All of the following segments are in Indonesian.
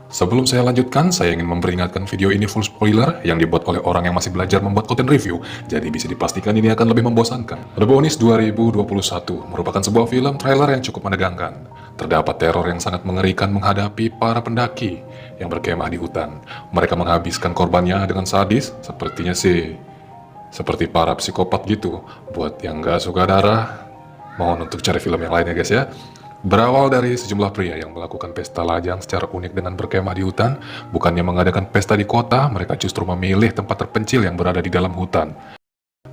Sebelum saya lanjutkan, saya ingin memperingatkan video ini full spoiler yang dibuat oleh orang yang masih belajar membuat konten review, jadi bisa dipastikan ini akan lebih membosankan. The Bonis 2021 merupakan sebuah film trailer yang cukup menegangkan. Terdapat teror yang sangat mengerikan menghadapi para pendaki yang berkemah di hutan. Mereka menghabiskan korbannya dengan sadis, sepertinya sih seperti para psikopat gitu. Buat yang gak suka darah, mohon untuk cari film yang lain ya guys ya. Berawal dari sejumlah pria yang melakukan pesta lajang secara unik dengan berkemah di hutan, bukannya mengadakan pesta di kota, mereka justru memilih tempat terpencil yang berada di dalam hutan.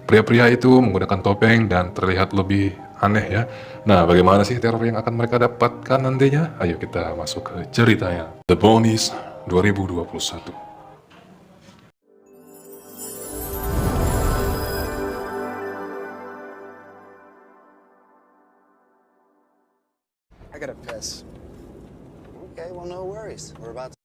Pria-pria itu menggunakan topeng dan terlihat lebih aneh ya. Nah, bagaimana sih teror yang akan mereka dapatkan nantinya? Ayo kita masuk ke ceritanya. The Bonis 2021. I gotta piss. Okay, well, no worries. We're about to.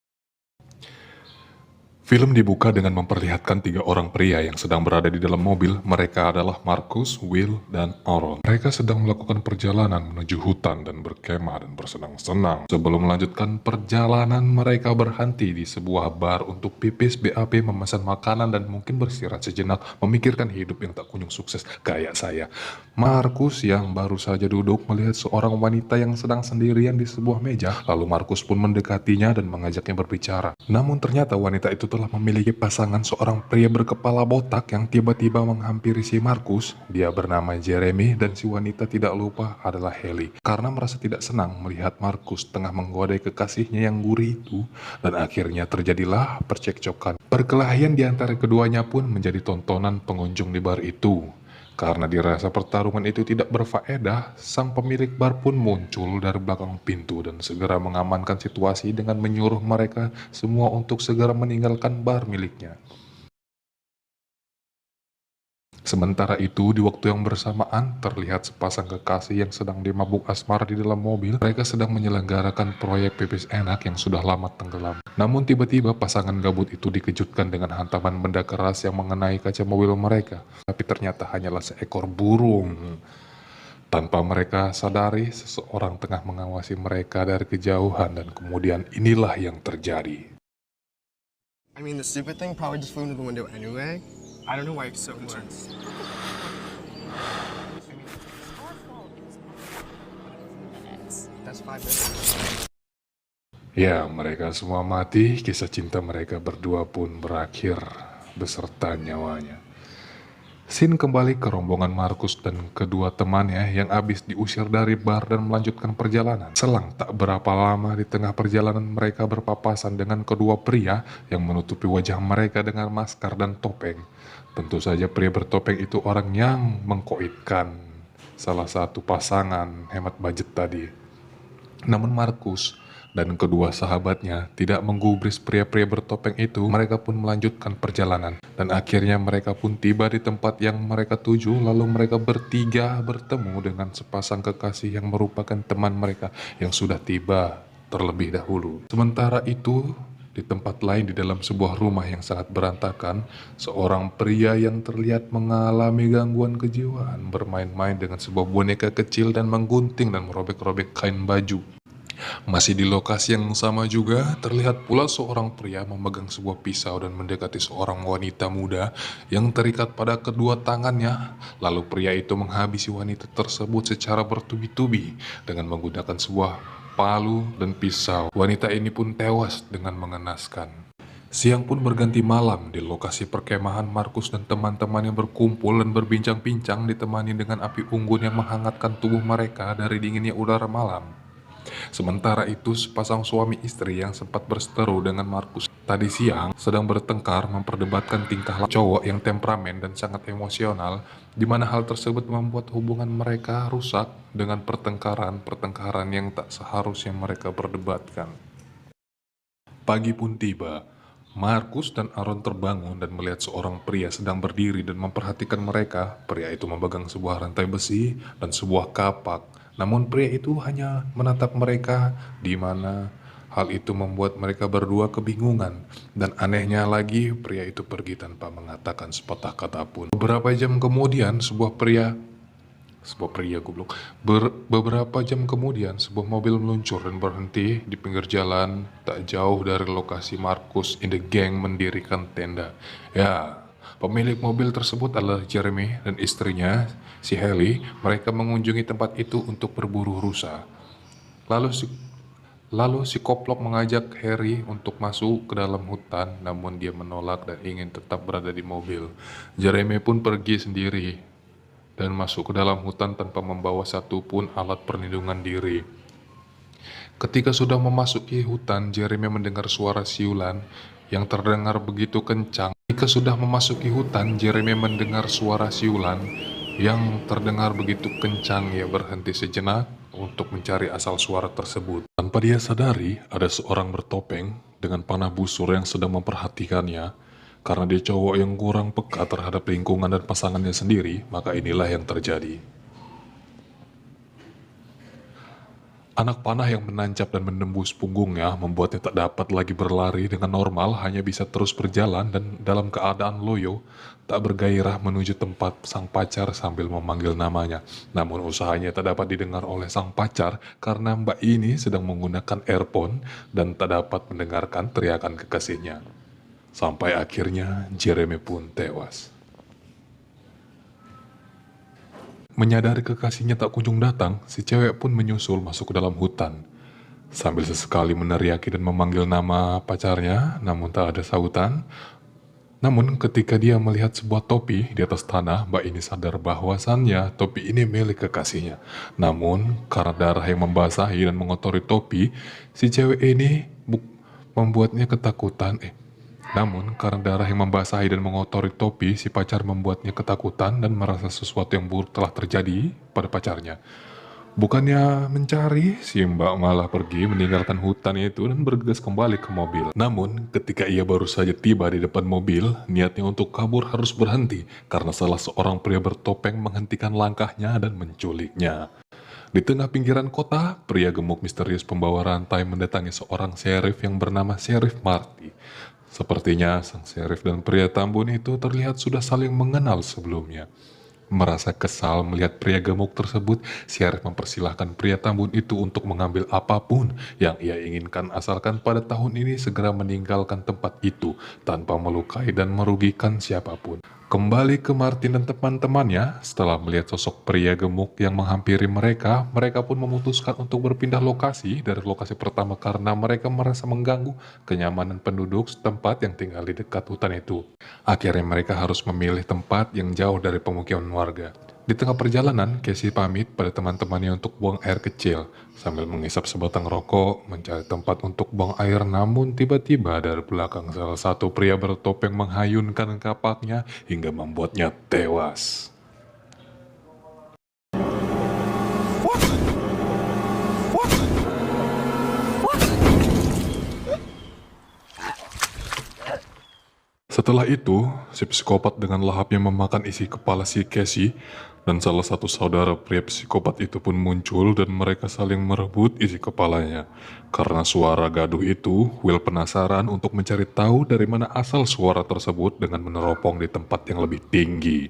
Film dibuka dengan memperlihatkan tiga orang pria yang sedang berada di dalam mobil. Mereka adalah Marcus, Will, dan Aaron. Mereka sedang melakukan perjalanan menuju hutan dan berkemah dan bersenang-senang. Sebelum melanjutkan perjalanan, mereka berhenti di sebuah bar untuk pipis, BAB, memesan makanan, dan mungkin beristirahat sejenak, memikirkan hidup yang tak kunjung sukses kayak saya. Marcus yang baru saja duduk melihat seorang wanita yang sedang sendirian di sebuah meja. Lalu Marcus pun mendekatinya dan mengajaknya berbicara. Namun ternyata wanita itu telah memiliki pasangan, seorang pria berkepala botak yang tiba-tiba menghampiri si Marcus. Dia bernama Jeremy dan si wanita tidak lupa adalah Haley. Karena merasa tidak senang melihat Marcus tengah menggodai kekasihnya yang gurih itu, dan akhirnya terjadilah percekcokan. Perkelahian di antara keduanya pun menjadi tontonan pengunjung di bar itu. Karena dirasa pertarungan itu tidak berfaedah, sang pemilik bar pun muncul dari belakang pintu dan segera mengamankan situasi dengan menyuruh mereka semua untuk segera meninggalkan bar miliknya. Sementara itu, di waktu yang bersamaan, terlihat sepasang kekasih yang sedang dimabuk asmara di dalam mobil. Mereka sedang menyelenggarakan proyek pipis enak yang sudah lama tenggelam. Namun tiba-tiba pasangan gabut itu dikejutkan dengan hantaman benda keras yang mengenai kaca mobil mereka. Tapi ternyata hanyalah seekor burung. Tanpa mereka sadari, seseorang tengah mengawasi mereka dari kejauhan dan kemudian inilah yang terjadi. I mean, the stupid thing probably just flew into the window anyway. I don't know why it's so intense. That's 5 minutes. Ya, mereka semua mati, kisah cinta mereka berdua pun berakhir beserta nyawanya. Sin kembali ke rombongan Marcus dan kedua temannya yang habis diusir dari bar dan melanjutkan perjalanan. Selang tak berapa lama di tengah perjalanan mereka berpapasan dengan kedua pria yang menutupi wajah mereka dengan maskar dan topeng. Tentu saja pria bertopeng itu orang yang mengkoitkan salah satu pasangan hemat budget tadi. Namun Marcus dan kedua sahabatnya tidak menggubris pria-pria bertopeng itu. Mereka pun melanjutkan perjalanan dan akhirnya mereka pun tiba di tempat yang mereka tuju. Lalu mereka bertiga bertemu dengan sepasang kekasih yang merupakan teman mereka yang sudah tiba terlebih dahulu. Sementara itu, di tempat lain di dalam sebuah rumah yang sangat berantakan, seorang pria yang terlihat mengalami gangguan kejiwaan bermain-main dengan sebuah boneka kecil dan menggunting dan merobek-robek kain baju. Masih di lokasi yang sama juga, terlihat pula seorang pria memegang sebuah pisau dan mendekati seorang wanita muda yang terikat pada kedua tangannya. Lalu pria itu menghabisi wanita tersebut secara bertubi-tubi dengan menggunakan sebuah palu dan pisau. Wanita ini pun tewas dengan mengenaskan. Siang pun berganti malam. Di lokasi perkemahan, Marcus dan teman-temannya berkumpul dan berbincang-bincang ditemani dengan api unggun yang menghangatkan tubuh mereka dari dinginnya udara malam. Sementara itu, sepasang suami istri yang sempat berseteru dengan Marcus tadi siang sedang bertengkar memperdebatkan tingkah laku cowok yang temperamen dan sangat emosional, di mana hal tersebut membuat hubungan mereka rusak dengan pertengkaran yang tak seharusnya mereka perdebatkan. Pagi pun tiba. Marcus dan Aaron terbangun dan melihat seorang pria sedang berdiri dan memperhatikan mereka. Pria itu memegang sebuah rantai besi dan sebuah kapak. Namun pria itu hanya menatap mereka, di mana hal itu membuat mereka berdua kebingungan. Dan anehnya lagi, pria itu pergi tanpa mengatakan sepatah kata pun. Beberapa jam kemudian, sebuah pria Sebuah pria goblok. Beberapa jam kemudian, sebuah mobil meluncur dan berhenti di pinggir jalan tak jauh dari lokasi Marcus in the Gang mendirikan tenda. Ya, pemilik mobil tersebut adalah Jeremy dan istrinya, si Haley. Mereka mengunjungi tempat itu untuk berburu rusa. Lalu si Lalu si Koplok mengajak Harry untuk masuk ke dalam hutan, namun dia menolak dan ingin tetap berada di mobil. Jeremy pun pergi sendiri dan masuk ke dalam hutan tanpa membawa satupun alat perlindungan diri. Ketika sudah memasuki hutan, Jeremy mendengar suara siulan yang terdengar begitu kencang. Ketika sudah memasuki hutan, Jeremy mendengar suara siulan yang terdengar begitu kencang. Ia berhenti sejenak untuk mencari asal suara tersebut. Tanpa dia sadari, ada seorang bertopeng dengan panah busur yang sedang memperhatikannya. Karena dia cowok yang kurang peka terhadap lingkungan dan pasangannya sendiri, maka inilah yang terjadi. Anak panah yang menancap dan menembus punggungnya membuatnya tak dapat lagi berlari dengan normal, hanya bisa terus berjalan dan dalam keadaan loyo, tak bergairah menuju tempat sang pacar sambil memanggil namanya. Namun usahanya tak dapat didengar oleh sang pacar karena mbak ini sedang menggunakan earphone dan tak dapat mendengarkan teriakan kekasihnya. Sampai akhirnya Jeremy pun tewas. Menyadari kekasihnya tak kunjung datang, si cewek pun menyusul masuk ke dalam hutan. Sambil sesekali meneriaki dan memanggil nama pacarnya, namun tak ada sautan. Namun ketika dia melihat sebuah topi di atas tanah, mbak ini sadar bahwasannya topi ini milik kekasihnya. Namun karena darah yang membasahi dan mengotori topi, si cewek ini membuatnya ketakutan. Namun, karena darah yang membasahi dan mengotori topi, si pacar membuatnya ketakutan dan merasa sesuatu yang buruk telah terjadi pada pacarnya. Bukannya mencari, si mbak malah pergi meninggalkan hutan itu dan bergegas kembali ke mobil. Namun, ketika ia baru saja tiba di depan mobil, niatnya untuk kabur harus berhenti karena salah seorang pria bertopeng menghentikan langkahnya dan menculiknya. Di tengah pinggiran kota, pria gemuk misterius pembawa rantai mendatangi seorang sheriff yang bernama Sheriff Marty. Sepertinya sang sheriff dan pria tambun itu terlihat sudah saling mengenal sebelumnya. Merasa kesal melihat pria gemuk tersebut, sheriff mempersilahkan pria tambun itu untuk mengambil apapun yang ia inginkan asalkan pada tahun ini segera meninggalkan tempat itu tanpa melukai dan merugikan siapapun. Kembali ke Martin dan teman-temannya, setelah melihat sosok pria gemuk yang menghampiri mereka, mereka pun memutuskan untuk berpindah lokasi dari lokasi pertama karena mereka merasa mengganggu kenyamanan penduduk setempat yang tinggal di dekat hutan itu. Akhirnya mereka harus memilih tempat yang jauh dari pemukiman warga. Di tengah perjalanan, Casey pamit pada teman-temannya untuk buang air kecil. Sambil mengisap sebatang rokok, mencari tempat untuk buang air, namun tiba-tiba dari belakang salah satu pria bertopeng menghayunkan kapaknya hingga membuatnya tewas. Setelah itu, si psikopat dengan lahapnya memakan isi kepala si Casey, dan salah satu saudara pria psikopat itu pun muncul dan mereka saling merebut isi kepalanya. Karena suara gaduh itu, Will penasaran untuk mencari tahu dari mana asal suara tersebut dengan meneropong di tempat yang lebih tinggi.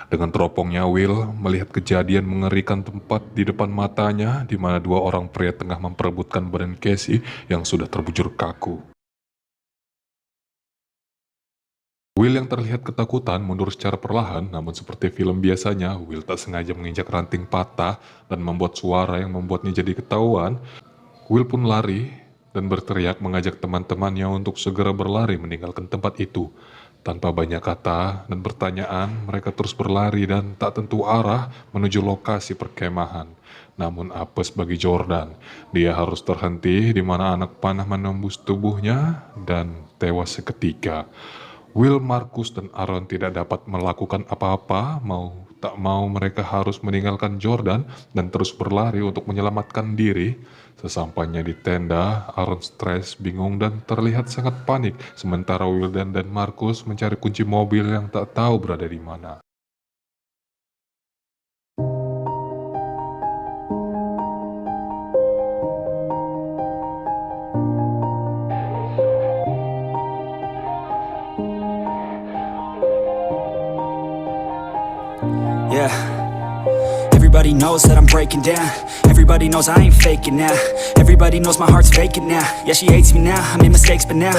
Dengan teropongnya, Will melihat kejadian mengerikan tempat di depan matanya di mana dua orang pria tengah memperebutkan badan Casey yang sudah terbujur kaku. Will yang terlihat ketakutan mundur secara perlahan, namun seperti film biasanya, Will tak sengaja menginjak ranting patah dan membuat suara yang membuatnya jadi ketahuan. Will pun lari dan berteriak mengajak teman-temannya untuk segera berlari meninggalkan tempat itu. Tanpa banyak kata dan pertanyaan, mereka terus berlari dan tak tentu arah menuju lokasi perkemahan. Namun apes bagi Jordan, dia harus terhenti di mana anak panah menembus tubuhnya dan tewas seketika. Will, Marcus, dan Aaron tidak dapat melakukan apa-apa, mau tak mau mereka harus meninggalkan Jordan dan terus berlari untuk menyelamatkan diri. Sesampainya di tenda, Aaron stres, bingung, dan terlihat sangat panik, sementara Will dan Marcus mencari kunci mobil yang tak tahu berada di mana. Yeah. Everybody Everybody knows that I'm breaking down. Everybody knows I ain't faking now. Everybody knows my heart's vacant now. Yeah, she hates me now, I made mistakes but now